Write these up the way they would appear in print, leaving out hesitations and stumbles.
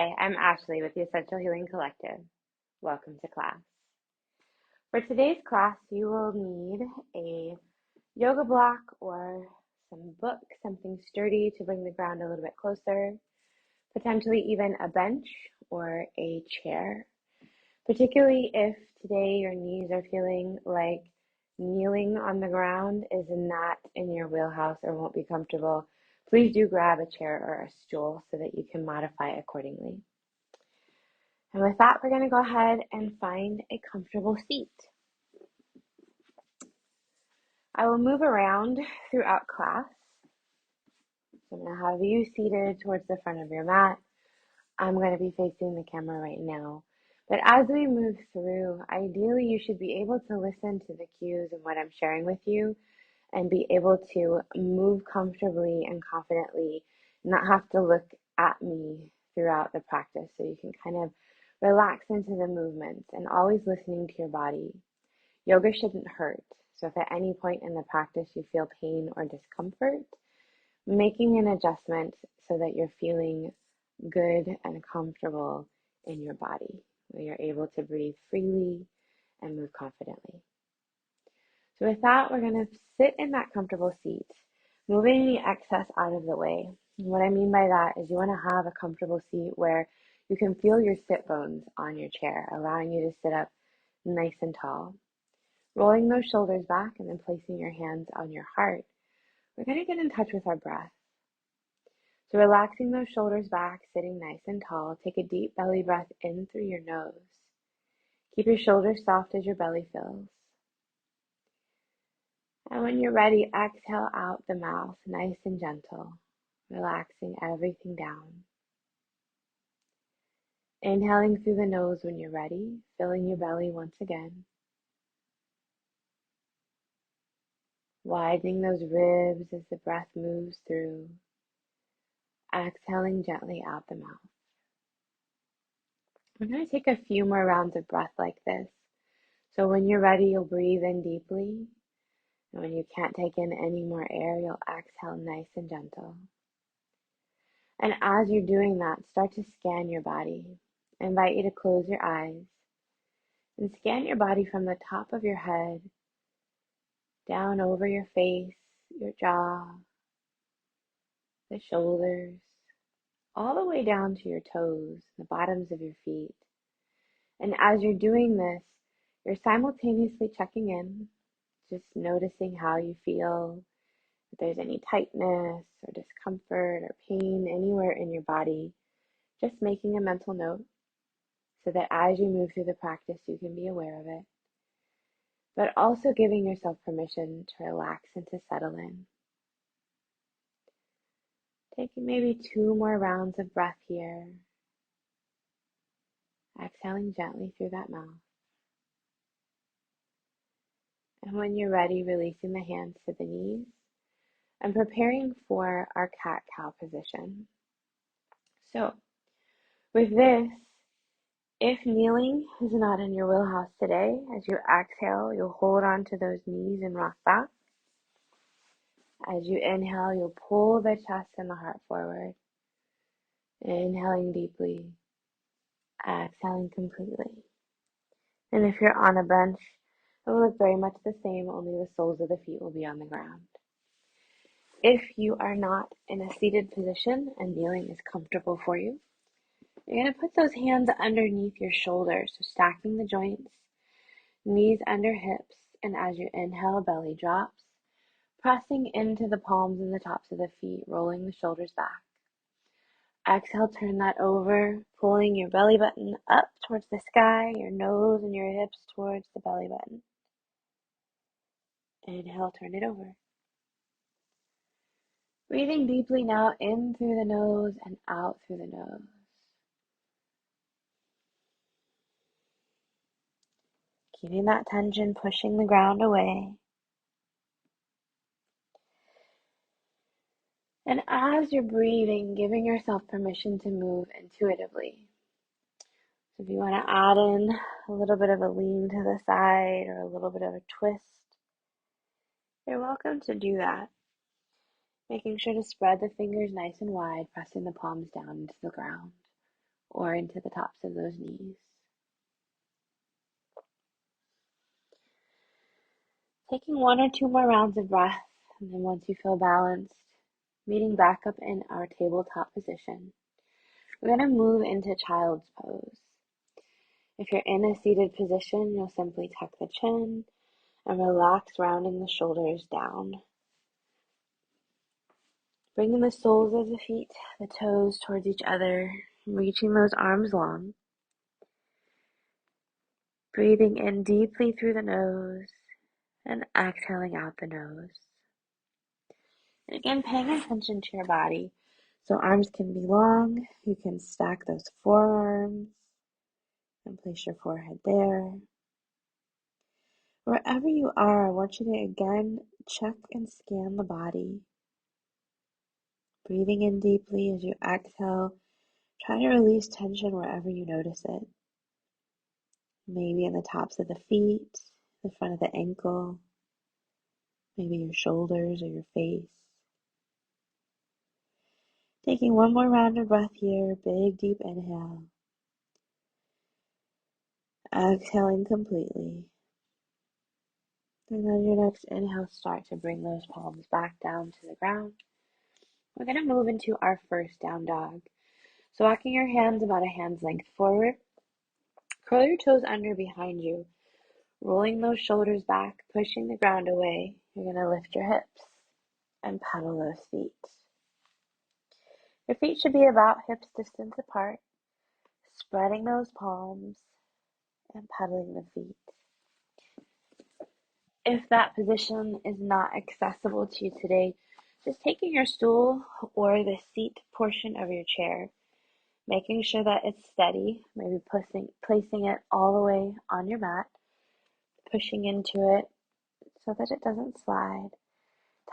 Hi, I'm Ashley with the Essential Healing Collective. Welcome to class. For today's class, you will need a yoga block or some book, something sturdy to bring the ground a little bit closer, potentially even a bench or a chair, particularly if today your knees are feeling like kneeling on the ground is not in your wheelhouse or won't be comfortable. Please do grab a chair or a stool so that you can modify accordingly. And with that, we're going to go ahead and find a comfortable seat. I will move around throughout class. So I'm going to have you seated towards the front of your mat. I'm going to be facing the camera right now. But as we move through, ideally you should be able to listen to the cues and what I'm sharing with you and be able to move comfortably and confidently, not have to look at me throughout the practice, so you can kind of relax into the movements and always listening to your body. Yoga shouldn't hurt, so if at any point in the practice you feel pain or discomfort, making an adjustment so that you're feeling good and comfortable in your body, where you're able to breathe freely and move confidently. So with that, we're going to sit in that comfortable seat, moving the excess out of the way. And what I mean by that is you want to have a comfortable seat where you can feel your sit bones on your chair, allowing you to sit up nice and tall. Rolling those shoulders back and then placing your hands on your heart, we're going to get in touch with our breath. So relaxing those shoulders back, sitting nice and tall, take a deep belly breath in through your nose. Keep your shoulders soft as your belly fills. And when you're ready, exhale out the mouth, nice and gentle, relaxing everything down. Inhaling through the nose when you're ready, filling your belly once again. Widening those ribs as the breath moves through. Exhaling gently out the mouth. We're going to take a few more rounds of breath like this. So when you're ready, you'll breathe in deeply. And when you can't take in any more air, you'll exhale nice and gentle. And as you're doing that, start to scan your body. I invite you to close your eyes and scan your body from the top of your head, down over your face, your jaw, the shoulders, all the way down to your toes, the bottoms of your feet. And as you're doing this, you're simultaneously checking in, just noticing how you feel, if there's any tightness or discomfort or pain anywhere in your body, just making a mental note so that as you move through the practice, you can be aware of it, but also giving yourself permission to relax and to settle in. Taking maybe 2 more rounds of breath here. Exhaling gently through that mouth. And when you're ready, releasing the hands to the knees and preparing for our cat-cow position. So with this, if kneeling is not in your wheelhouse today, as you exhale, you'll hold on to those knees and rock back. As you inhale, you'll pull the chest and the heart forward. Inhaling deeply, exhaling completely. And if you're on a bench, it will look very much the same, only the soles of the feet will be on the ground. If you are not in a seated position and kneeling is comfortable for you, you're going to put those hands underneath your shoulders, so stacking the joints, knees under hips, and as you inhale, belly drops, pressing into the palms and the tops of the feet, rolling the shoulders back. Exhale, turn that over, pulling your belly button up towards the sky, your nose and your hips towards the belly button. Inhale, turn it over. Breathing deeply now in through the nose and out through the nose. Keeping that tension, pushing the ground away. And as you're breathing, giving yourself permission to move intuitively. So if you want to add in a little bit of a lean to the side or a little bit of a twist, you're welcome to do that. Making sure to spread the fingers nice and wide, pressing the palms down into the ground. or into the tops of those knees. Taking 1 or 2 more rounds of breath, and then once you feel balanced, meeting back up in our tabletop position. We're going to move into child's pose. If you're in a seated position, you'll simply tuck the chin and relax, rounding the shoulders down. Bringing the soles of the feet, the toes towards each other, reaching those arms long. Breathing in deeply through the nose and exhaling out the nose. And again, paying attention to your body. So arms can be long. You can stack those forearms and place your forehead there. Wherever you are, I want you to again check and scan the body. Breathing in deeply as you exhale. Try to release tension wherever you notice it. Maybe in the tops of the feet, the front of the ankle, maybe your shoulders or your face. Taking one more round of breath here, big deep inhale. Exhaling completely. And on your next inhale, start to bring those palms back down to the ground. We're going to move into our first down dog. So walking your hands about a hand's length forward. Curl your toes under behind you. Rolling those shoulders back, pushing the ground away. You're going to lift your hips and pedal those feet. Your feet should be about hips distance apart, spreading those palms and pedaling the feet. If that position is not accessible to you today, just taking your stool or the seat portion of your chair, making sure that it's steady, maybe placing it all the way on your mat, pushing into it so that it doesn't slide.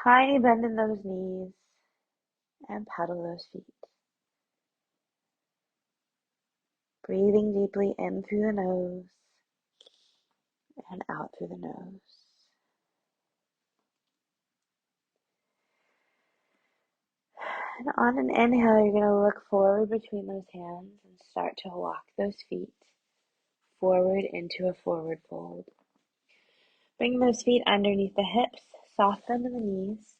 Tiny bend in those knees and pedal those feet. Breathing deeply in through the nose and out through the nose. And on an inhale, you're going to look forward between those hands and start to walk those feet forward into a forward fold. Bring those feet underneath the hips, soften the knees,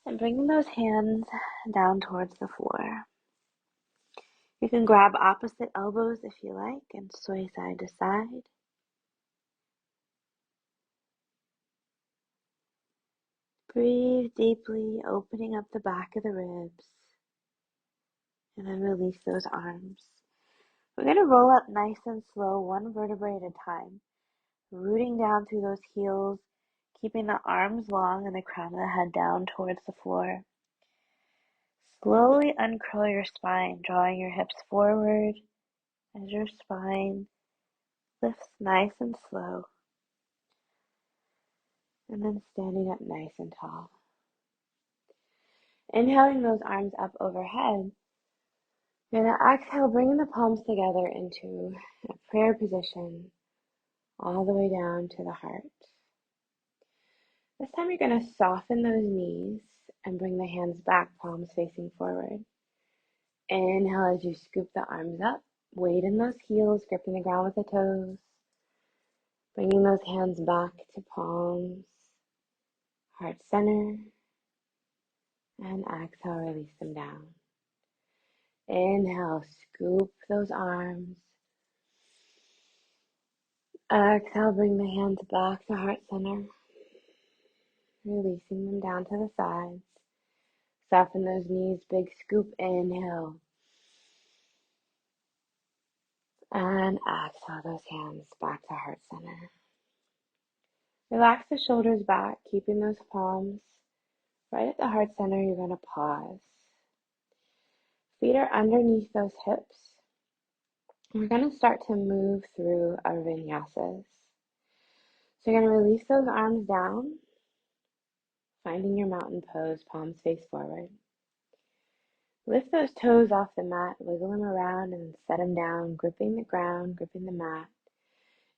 and bring those hands down towards the floor. You can grab opposite elbows if you like and sway side to side. Breathe deeply, opening up the back of the ribs, and then release those arms. We're going to roll up nice and slow, one vertebrae at a time, rooting down through those heels, keeping the arms long and the crown of the head down towards the floor. Slowly uncurl your spine, drawing your hips forward as your spine lifts nice and slow, and then standing up nice and tall. Inhaling those arms up overhead, you're going to exhale, bringing the palms together into a prayer position all the way down to the heart. This time you're going to soften those knees and bring the hands back, palms facing forward. Inhale as you scoop the arms up, weight in those heels, gripping the ground with the toes. Bringing those hands back to palms, heart center, and exhale, release them down. Inhale, scoop those arms. Exhale, bring the hands back to heart center, releasing them down to the sides. Soften those knees, big scoop, inhale. And exhale those hands back to heart center. Relax the shoulders back, keeping those palms right at the heart center. You're going to pause. Feet are underneath those hips. We're going to start to move through our vinyasas. So you're going to release those arms down, finding your mountain pose, palms face forward. Lift those toes off the mat, wiggle them around and set them down, gripping the ground, gripping the mat.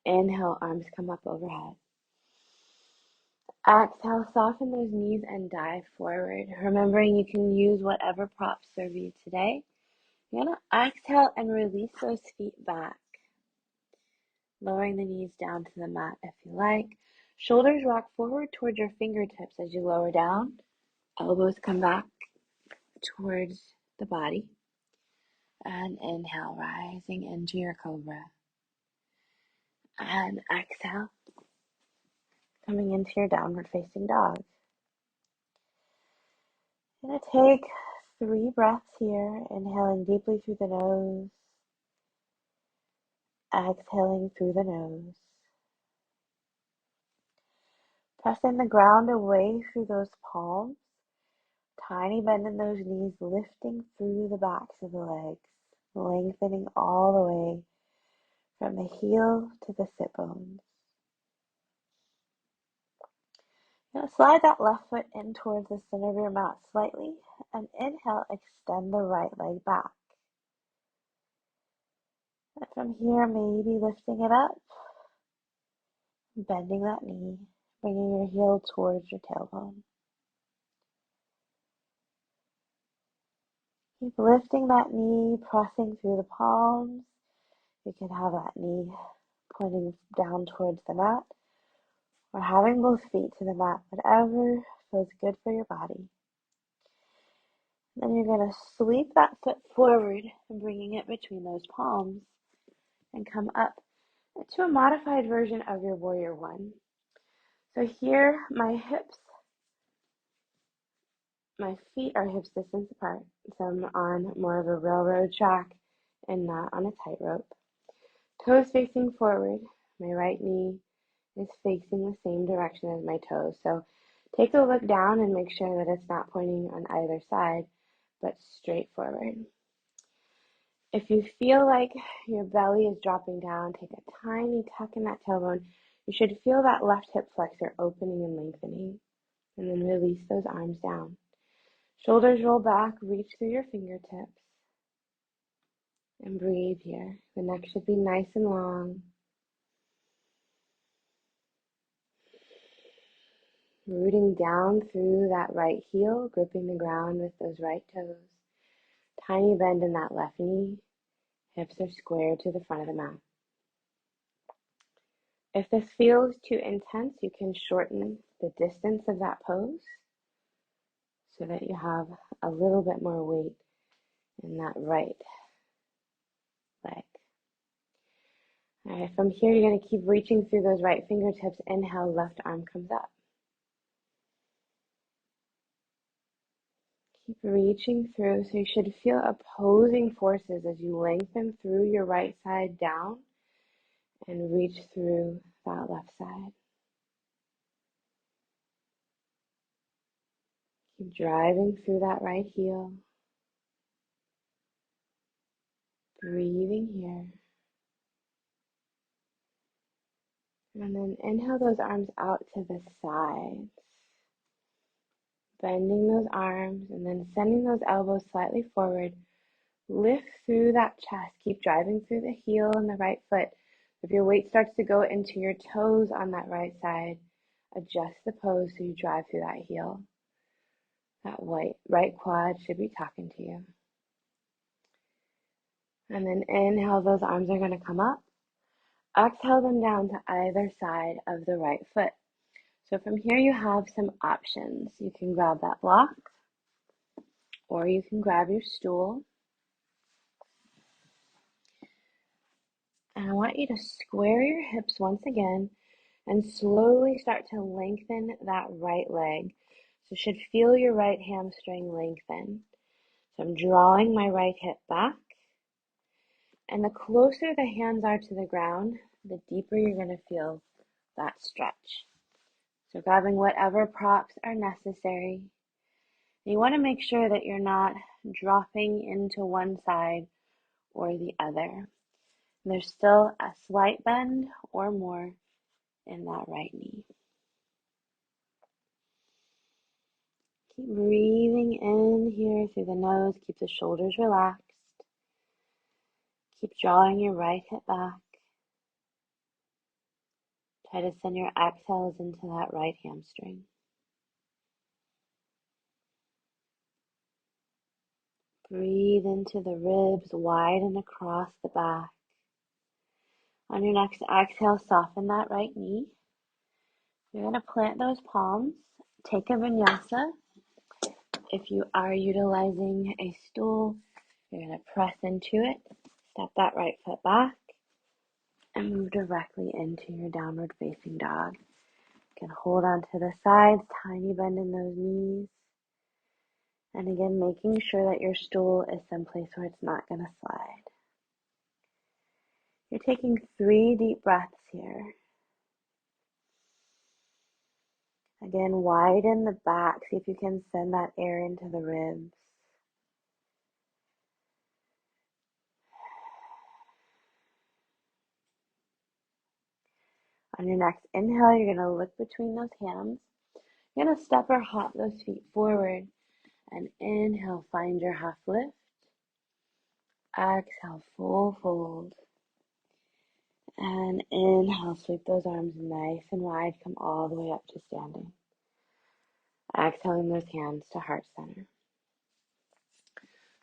Inhale, arms come up overhead. Exhale, soften those knees and dive forward, remembering you can use whatever props serve you today. You're going to exhale and release those feet back, lowering the knees down to the mat if you like. Shoulders rock forward towards your fingertips as you lower down. Elbows come back towards the body. And inhale, rising into your cobra. And exhale, coming into your downward facing dog. I'm going to take 3 breaths here, inhaling deeply through the nose, exhaling through the nose. Pressing the ground away through those palms, tiny bend in those knees, lifting through the backs of the legs, lengthening all the way from the heel to the sit bones. Now slide that left foot in towards the center of your mat slightly, and inhale, extend the right leg back. And from here, maybe lifting it up, bending that knee, bringing your heel towards your tailbone. Keep lifting that knee, pressing through the palms. You can have that knee pointing down towards the mat, or having both feet to the mat, whatever feels good for your body. Then you're going to sweep that foot forward and bringing it between those palms and come up to a modified version of your warrior one. So here, my feet are hips distance apart. So I'm on more of a railroad track and not on a tightrope. Toes facing forward. My right knee is facing the same direction as my toes. So take a look down and make sure that it's not pointing on either side, but straight forward. If you feel like your belly is dropping down, take a tiny tuck in that tailbone. You should feel that left hip flexor opening and lengthening, and then release those arms down. Shoulders roll back, reach through your fingertips, and breathe here. The neck should be nice and long. Rooting down through that right heel, gripping the ground with those right toes. Tiny bend in that left knee. Hips are squared to the front of the mat. If this feels too intense, you can shorten the distance of that pose so that you have a little bit more weight in that right leg. All right, from here, you're going to keep reaching through those right fingertips. Inhale, left arm comes up. Keep reaching through, so you should feel opposing forces as you lengthen through your right side down and reach through that left side. Keep driving through that right heel. Breathing here. And then inhale those arms out to the sides. Bending those arms and then sending those elbows slightly forward. Lift through that chest. Keep driving through the heel and the right foot. If your weight starts to go into your toes on that right side, adjust the pose so you drive through that heel. That right quad should be talking to you. And then inhale, those arms are going to come up. Exhale them down to either side of the right foot. So from here you have some options. You can grab that block, or you can grab your stool. And I want you to square your hips once again and slowly start to lengthen that right leg. So you should feel your right hamstring lengthen. So I'm drawing my right hip back. And the closer the hands are to the ground, the deeper you're going to feel that stretch. So grabbing whatever props are necessary. You want to make sure that you're not dropping into one side or the other. There's still a slight bend or more in that right knee. Keep breathing in here through the nose. Keep the shoulders relaxed. Keep drawing your right hip back. Try to send your exhales into that right hamstring. Breathe into the ribs, widen across the back. On your next exhale, soften that right knee. You're going to plant those palms. Take a vinyasa. If you are utilizing a stool, you're going to press into it. Step that right foot back and move directly into your downward facing dog. You can hold on to the sides, tiny bend in those knees. And again, making sure that your stool is someplace where it's not going to slide. You're taking 3 deep breaths here. Again, widen the back. See if you can send that air into the ribs. On your next inhale, you're going to look between those hands. You're going to step or hop those feet forward. And inhale, find your half lift. Exhale, full fold. And inhale, sweep those arms nice and wide. Come all the way up to standing. Exhaling those hands to heart center.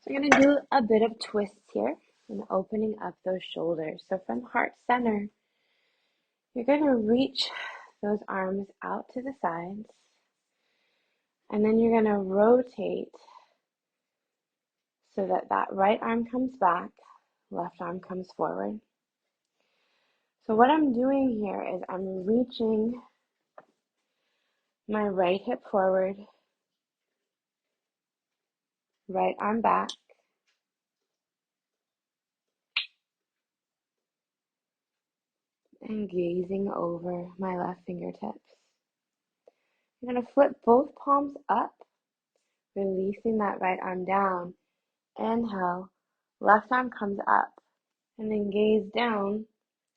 So we're going to do a bit of twists here and opening up those shoulders. So from heart center, you're going to reach those arms out to the sides. And then you're going to rotate so that that right arm comes back, left arm comes forward. So what I'm doing here is I'm reaching my right hip forward, right arm back, and gazing over my left fingertips. I'm going to flip both palms up, releasing that right arm down. Inhale, left arm comes up, and then gaze down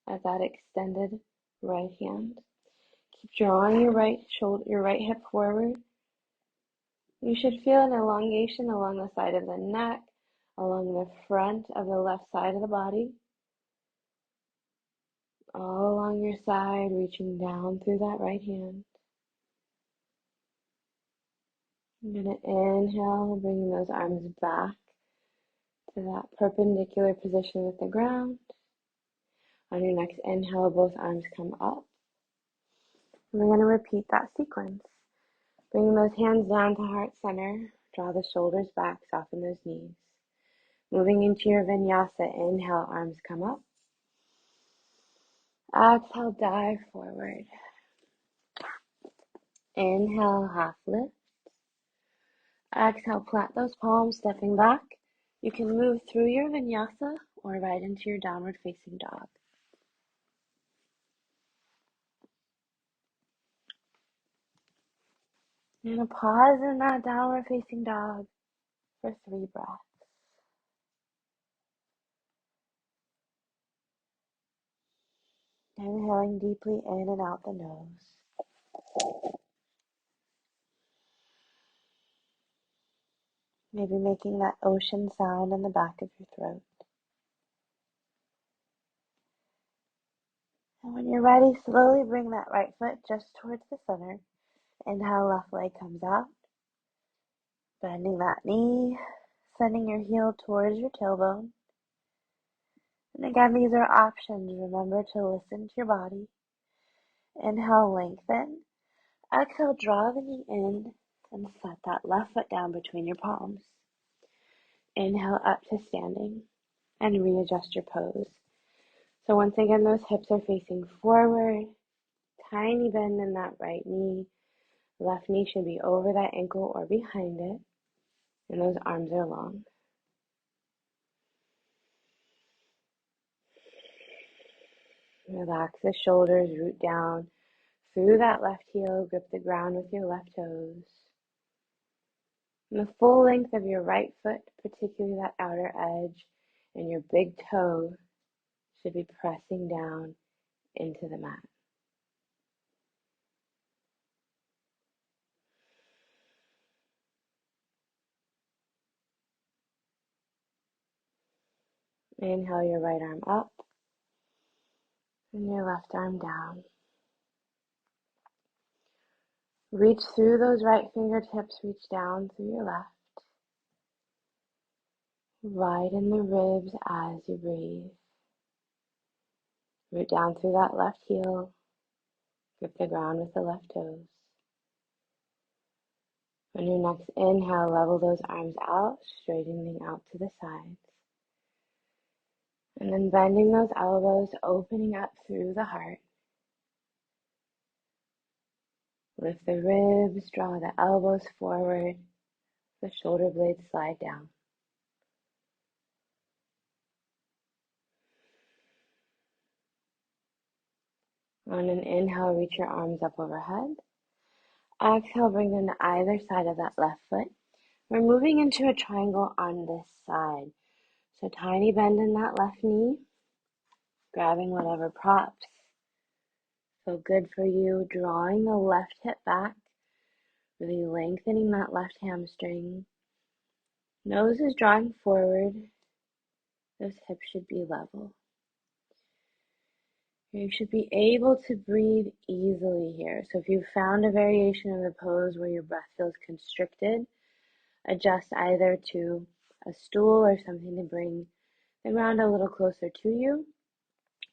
at that extended right hand. Keep drawing your right shoulder, your right hip forward. You should feel an elongation along the side of the neck, along the front of the left side of the body, all along your side, reaching down through that right hand. I'm going to inhale, bringing those arms back to that perpendicular position with the ground. On your next inhale, both arms come up. And we're going to repeat that sequence. Bringing those hands down to heart center. Draw the shoulders back, soften those knees. Moving into your vinyasa, inhale, arms come up. Exhale, dive forward. Inhale, half lift. Exhale, plant those palms, stepping back. You can move through your vinyasa or right into your downward facing dog. I'm going to pause in that downward facing dog for 3 breaths. Inhaling deeply in and out the nose. Maybe making that ocean sound in the back of your throat. And when you're ready, slowly bring that right foot just towards the center. Inhale, left leg comes out. Bending that knee, sending your heel towards your tailbone. And again, these are options. Remember to listen to your body. Inhale, lengthen. Exhale, draw the knee in and set that left foot down between your palms. Inhale up to standing and readjust your pose. So once again, those hips are facing forward. Tiny bend in that right knee. Left knee should be over that ankle or behind it. And those arms are long. Relax the shoulders, root down through that left heel. Grip the ground with your left toes. And the full length of your right foot, particularly that outer edge, and your big toe should be pressing down into the mat. Inhale your right arm up and your left arm down. Reach through those right fingertips, reach down through your left. Widen the ribs as you breathe. Root down through that left heel. Grip the ground with the left toes. On your next inhale, level those arms out, straightening out to the sides. And then bending those elbows, opening up through the heart. Lift the ribs, draw the elbows forward, the shoulder blades slide down. On an inhale, reach your arms up overhead. Exhale, bring them to either side of that left foot. We're moving into a triangle on this side. So tiny bend in that left knee, grabbing whatever props feel good for you, drawing the left hip back, really lengthening that left hamstring. Nose is drawing forward. Those hips should be level. You should be able to breathe easily here. So if you've found a variation of the pose where your breath feels constricted, adjust either to a stool or something to bring the ground a little closer to you,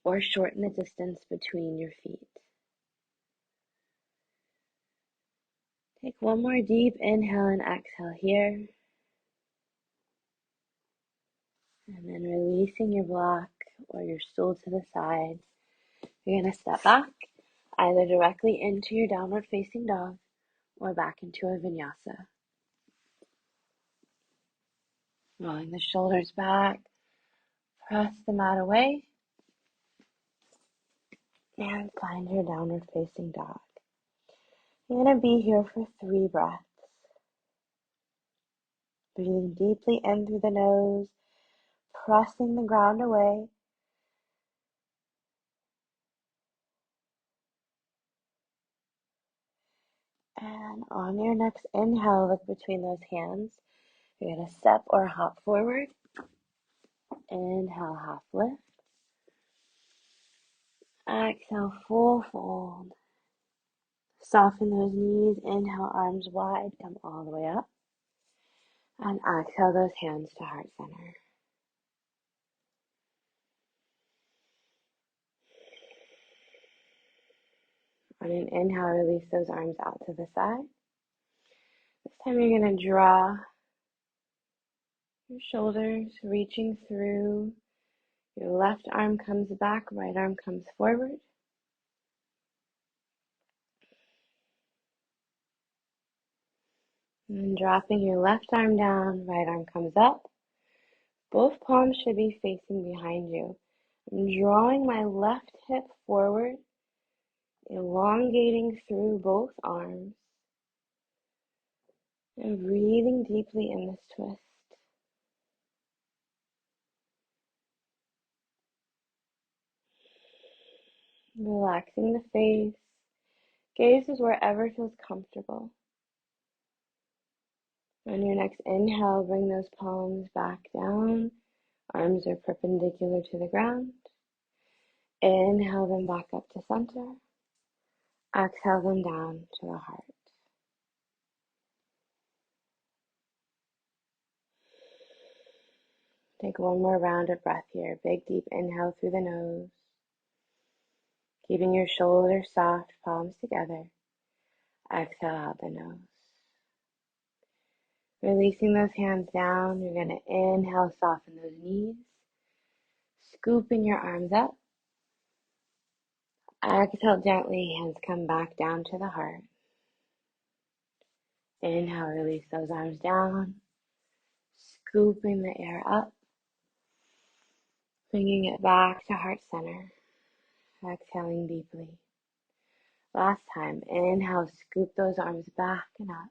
or shorten the distance between your feet. Take one more deep inhale and exhale here. And then releasing your block or your stool to the side. You're going to step back, either directly into your downward facing dog or back into a vinyasa. Rolling the shoulders back, press the mat away, and find your downward facing dog. You're going to be here for 3 breaths. Breathing deeply in through the nose, pressing the ground away. And on your next inhale, look between those hands. You're going to step or hop forward. Inhale, half lift. Exhale, full fold. Soften those knees. Inhale, arms wide. Come all the way up. And exhale those hands to heart center. On an inhale, release those arms out to the side. This time you're going to draw your shoulders, reaching through. Your left arm comes back, right arm comes forward. And then dropping your left arm down, right arm comes up. Both palms should be facing behind you. I'm drawing my left hip forward, elongating through both arms, and breathing deeply in this twist. Relaxing the face. Gaze is wherever feels comfortable. On your next inhale, bring those palms back down. Arms are perpendicular to the ground. Inhale them back up to center. Exhale them down to the heart. Take one more round of breath here. Big deep inhale through the nose. Keeping your shoulders soft, palms together. Exhale out the nose. Releasing those hands down, you're going to inhale, soften those knees. Scooping your arms up. Exhale gently, hands come back down to the heart. Inhale, release those arms down. Scooping the air up. Bringing it back to heart center. Exhaling deeply. Last time, inhale, scoop those arms back and up.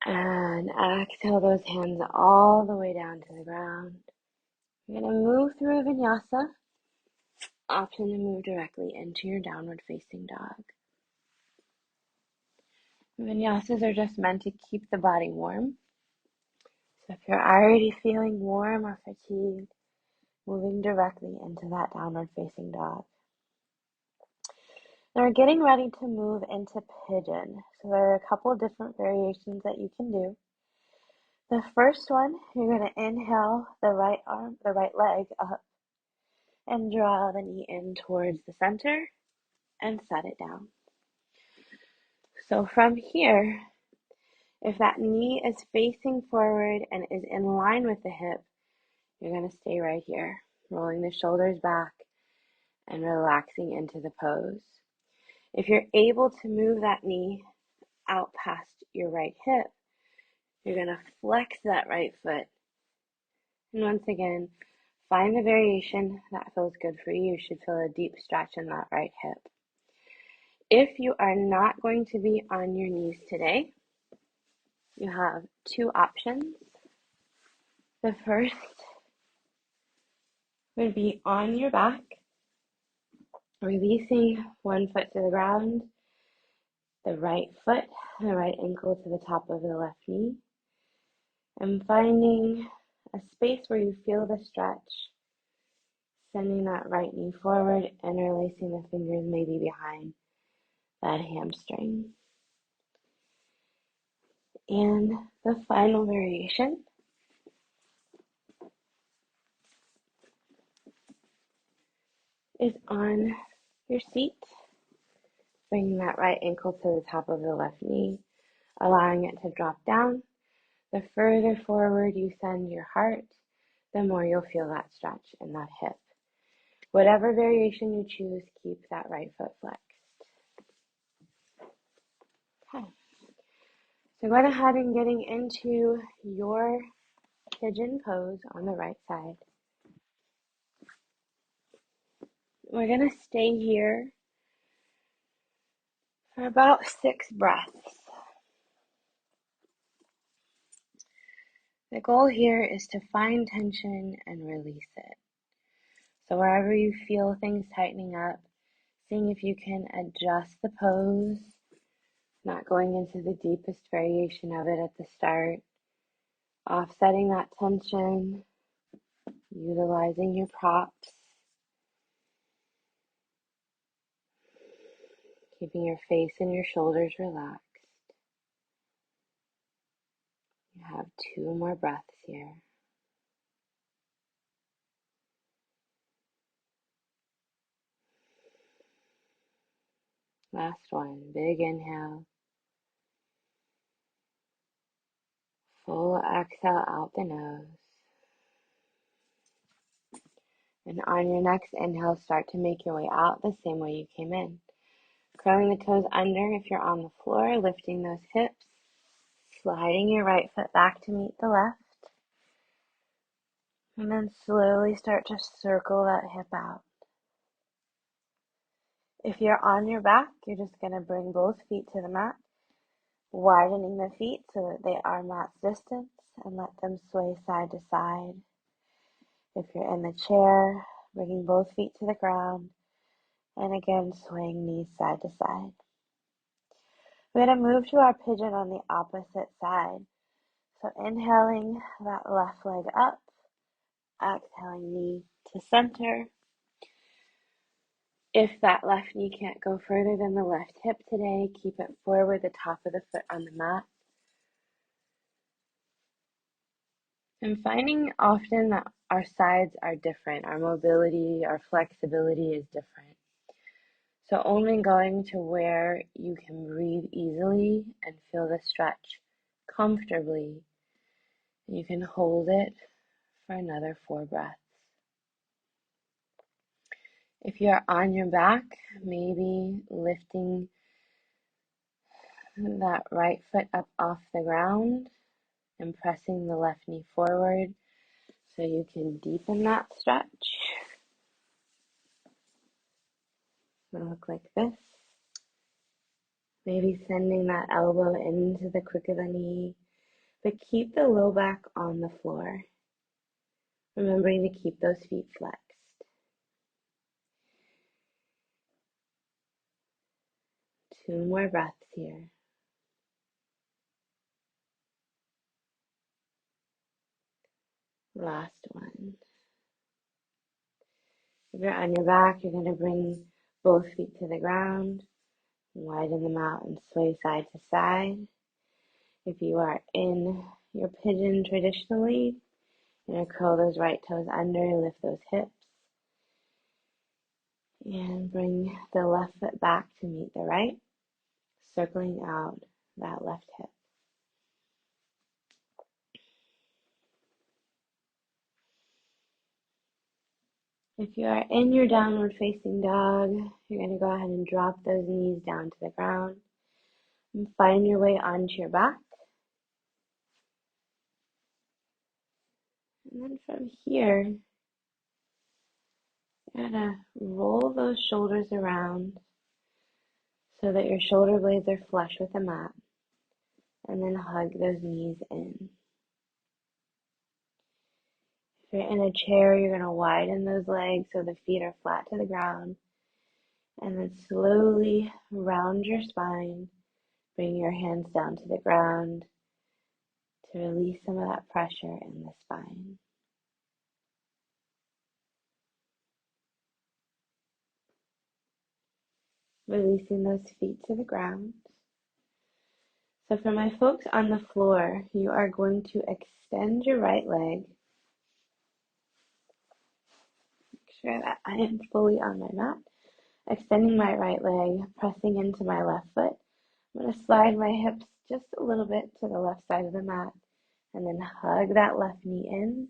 And exhale those hands all the way down to the ground. You're going to move through a vinyasa. Option to move directly into your downward facing dog. Vinyasas are just meant to keep the body warm. So if you're already feeling warm or fatigued, moving directly into that downward facing dog. Now we're getting ready to move into pigeon. So there are a couple of different variations that you can do. The first one, you're going to inhale the right arm, the right leg up and draw the knee in towards the center and set it down. So from here, if that knee is facing forward and is in line with the hip, you're going to stay right here, rolling the shoulders back and relaxing into the pose. If you're able to move that knee out past your right hip, you're going to flex that right foot. And once again, find the variation that feels good for you. You should feel a deep stretch in that right hip. If you are not going to be on your knees today, you have two options. The first would be on your back, releasing one foot to the ground, the right foot, the right ankle to the top of the left knee, and finding a space where you feel the stretch, sending that right knee forward, interlacing the fingers maybe behind that hamstring. And the final variation is on your seat, bringing that right ankle to the top of the left knee, allowing it to drop down. The further forward you send your heart, the more you'll feel that stretch in that hip. Whatever variation you choose, keep that right foot flexed. Okay. So go ahead and getting into your pigeon pose on the right side. We're going to stay here for about 6 breaths. The goal here is to find tension and release it. So wherever you feel things tightening up, seeing if you can adjust the pose, not going into the deepest variation of it at the start, offsetting that tension, utilizing your props, keeping your face and your shoulders relaxed. You have 2 more breaths here. Last one, big inhale. Full exhale out the nose. And on your next inhale, start to make your way out the same way you came in. Curling the toes under if you're on the floor, lifting those hips, sliding your right foot back to meet the left. And then slowly start to circle that hip out. If you're on your back, you're just going to bring both feet to the mat, widening the feet so that they are mat's distance and let them sway side to side. If you're in the chair, bringing both feet to the ground and again swaying knees side to side. We're going to move to our pigeon on the opposite side. So inhaling that left leg up, exhaling knee to center. If that left knee can't go further than the left hip today, keep it forward, the top of the foot on the mat. And finding often that our sides are different, our mobility, our flexibility is different. So only going to where you can breathe easily and feel the stretch comfortably. You can hold it for another 4 breaths. If you're on your back, maybe lifting that right foot up off the ground and pressing the left knee forward so you can deepen that stretch. It's going to look like this. Maybe sending that elbow into the crook of the knee, but keep the low back on the floor. Remembering to keep those feet flexed. Two more breaths here. Last one. If you're on your back, you're going to bring both feet to the ground, widen them out and sway side to side. If you are in your pigeon traditionally. You're going to curl those right toes under, lift those hips, and bring the left foot back to meet the right, circling out that left hip. If you are in your downward facing dog, you're going to go ahead and drop those knees down to the ground and find your way onto your back. And then from here, you're going to roll those shoulders around so that your shoulder blades are flush with the mat, and then hug those knees in. If you're in a chair, you're going to widen those legs so the feet are flat to the ground, and then slowly round your spine. Bring your hands down to the ground to release some of that pressure in the spine. Releasing those feet to the ground. So for my folks on the floor, you are going to extend your right leg. Make sure that I am fully on my mat. Extending my right leg, pressing into my left foot. I'm going to slide my hips just a little bit to the left side of the mat, and then hug that left knee in,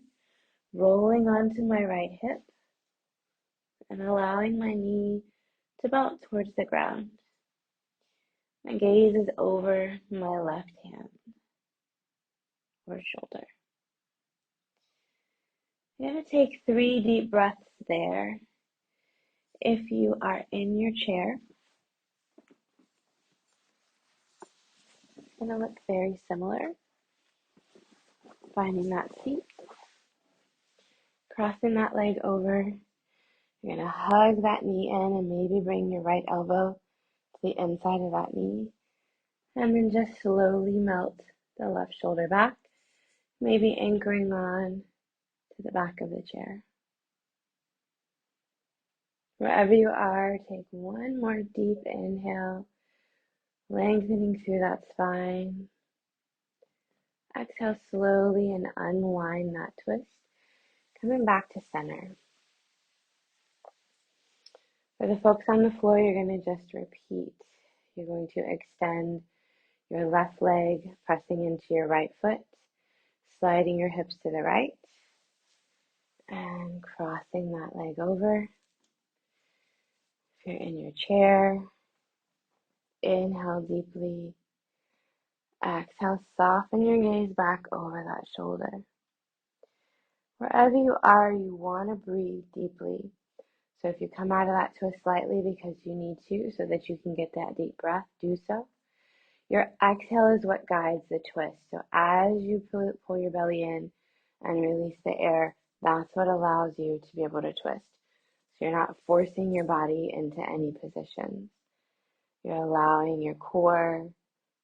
rolling onto my right hip, and allowing my knee to bounce towards the ground. My gaze is over my left hand or shoulder. You're going to take 3 deep breaths there. If you are in your chair, it's going to look very similar. Finding that seat, crossing that leg over. You're going to hug that knee in and maybe bring your right elbow to the inside of that knee. And then just slowly melt the left shoulder back, maybe anchoring on to the back of the chair. Wherever you are, take one more deep inhale, lengthening through that spine. Exhale slowly and unwind that twist, coming back to center. For the folks on the floor, you're going to just repeat. You're going to extend your left leg, pressing into your right foot, sliding your hips to the right, and crossing that leg over. If you're in your chair, inhale deeply. Exhale, soften your gaze back over that shoulder. Wherever you are, you want to breathe deeply. So if you come out of that twist slightly because you need to, so that you can get that deep breath, do so. Your exhale is what guides the twist. So as you pull your belly in and release the air, that's what allows you to be able to twist. So you're not forcing your body into any position. You're allowing your core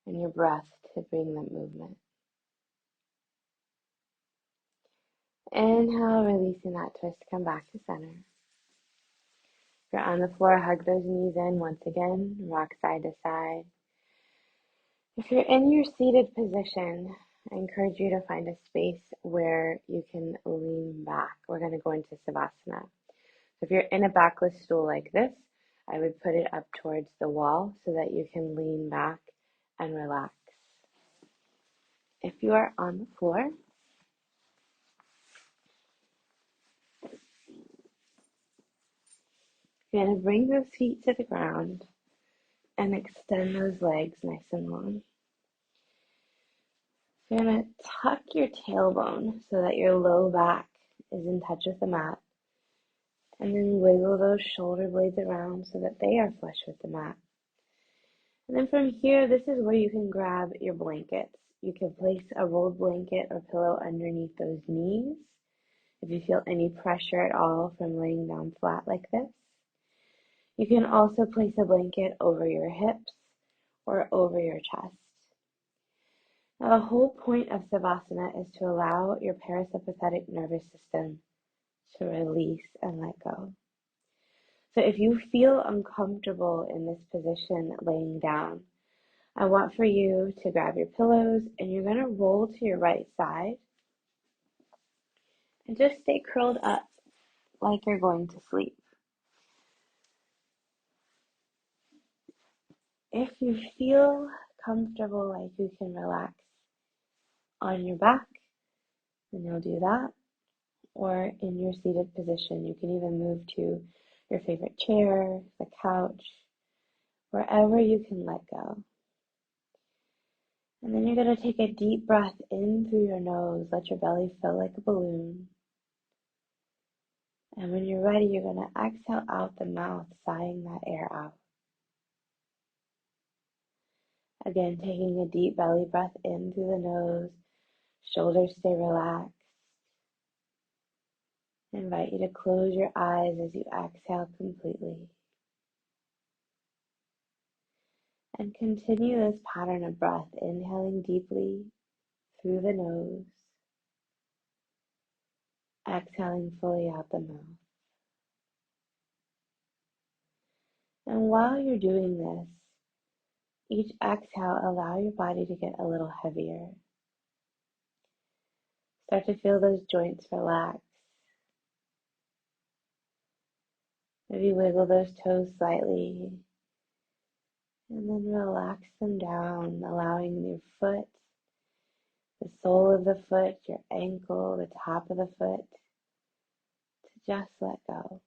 and your breath to bring the movement. Inhale, releasing that twist, come back to center. If you're on the floor, hug those knees in once again, rock side to side. If you're in your seated position, I encourage you to find a space where you can lean back. We're going to go into Savasana. So if you're in a backless stool like this, I would put it up towards the wall so that you can lean back and relax. If you are on the floor, you're going to bring those feet to the ground and extend those legs nice and long. You're going to tuck your tailbone so that your low back is in touch with the mat. And then wiggle those shoulder blades around so that they are flush with the mat. And then from here, this is where you can grab your blankets. You can place a rolled blanket or pillow underneath those knees if you feel any pressure at all from laying down flat like this. You can also place a blanket over your hips or over your chest. Now, the whole point of Savasana is to allow your parasympathetic nervous system to release and let go. So if you feel uncomfortable in this position laying down, I want for you to grab your pillows and you're going to roll to your right side and just stay curled up like you're going to sleep. If you feel comfortable, like you can relax on your back, then you'll do that. Or in your seated position, you can even move to your favorite chair, the couch, wherever you can let go. And then you're going to take a deep breath in through your nose. Let your belly fill like a balloon. And when you're ready, you're going to exhale out the mouth, sighing that air out. Again, taking a deep belly breath in through the nose. Shoulders stay relaxed. I invite you to close your eyes as you exhale completely. And continue this pattern of breath, inhaling deeply through the nose, exhaling fully out the mouth. And while you're doing this, each exhale, allow your body to get a little heavier. Start to feel those joints relax. Maybe wiggle those toes slightly, and then relax them down, allowing your foot, the sole of the foot, your ankle, the top of the foot, to just let go.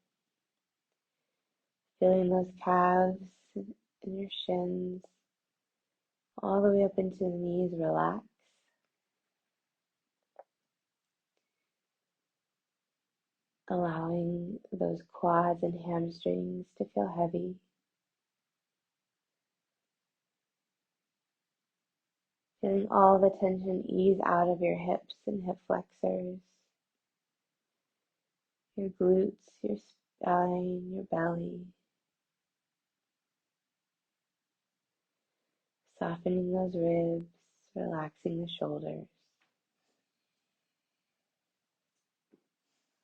Feeling those calves and your shins, all the way up into the knees, relax. Allowing those quads and hamstrings to feel heavy. Feeling all the tension ease out of your hips and hip flexors, your glutes, your spine, your belly. Softening those ribs, relaxing the shoulders.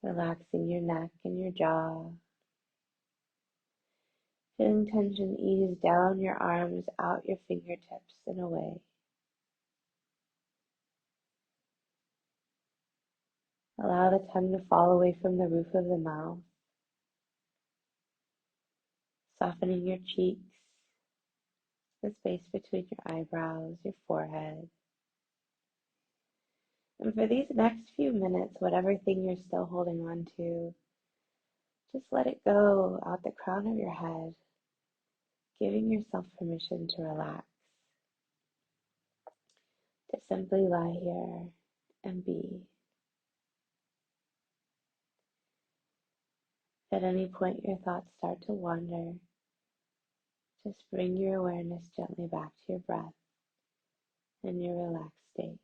Relaxing your neck and your jaw. Feeling tension ease down your arms, out your fingertips and away. Allow the tongue to fall away from the roof of the mouth. Softening your cheeks, the space between your eyebrows, your forehead. And for these next few minutes, whatever thing you're still holding on to, just let it go out the crown of your head, giving yourself permission to relax, to simply lie here and be. If at any point your thoughts start to wander, just bring your awareness gently back to your breath and your relaxed state.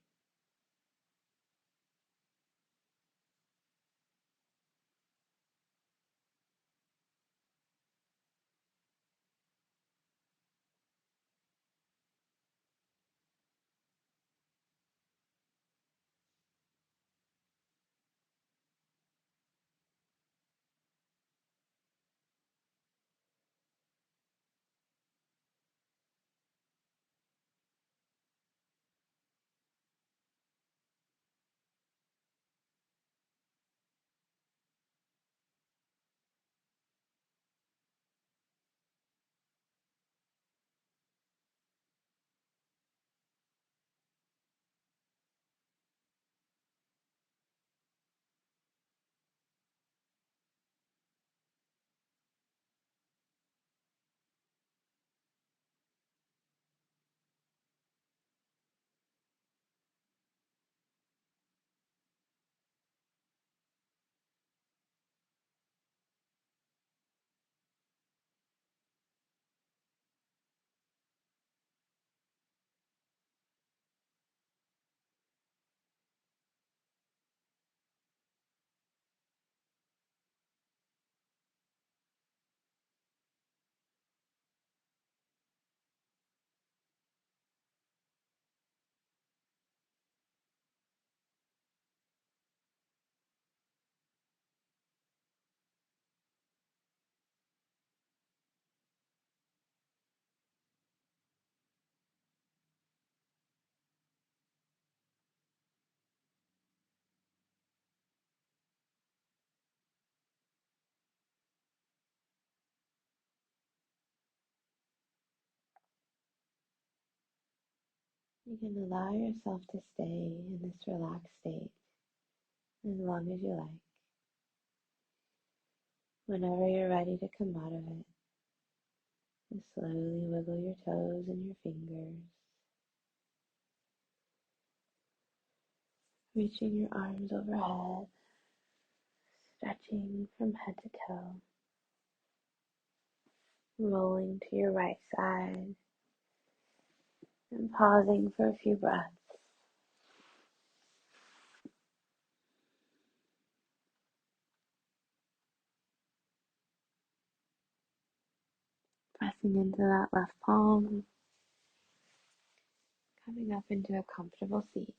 You can allow yourself to stay in this relaxed state as long as you like. Whenever you're ready to come out of it, just slowly wiggle your toes and your fingers, reaching your arms overhead, stretching from head to toe, rolling to your right side, and pausing for a few breaths. Pressing into that left palm, coming up into a comfortable seat.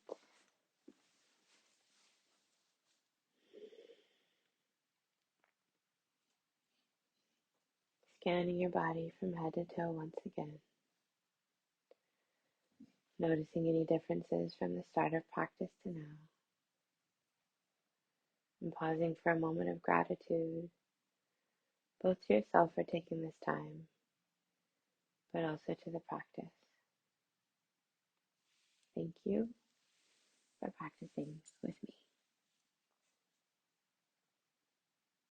Scanning your body from head to toe once again. Noticing any differences from the start of practice to now. And pausing for a moment of gratitude, both to yourself for taking this time, but also to the practice. Thank you for practicing with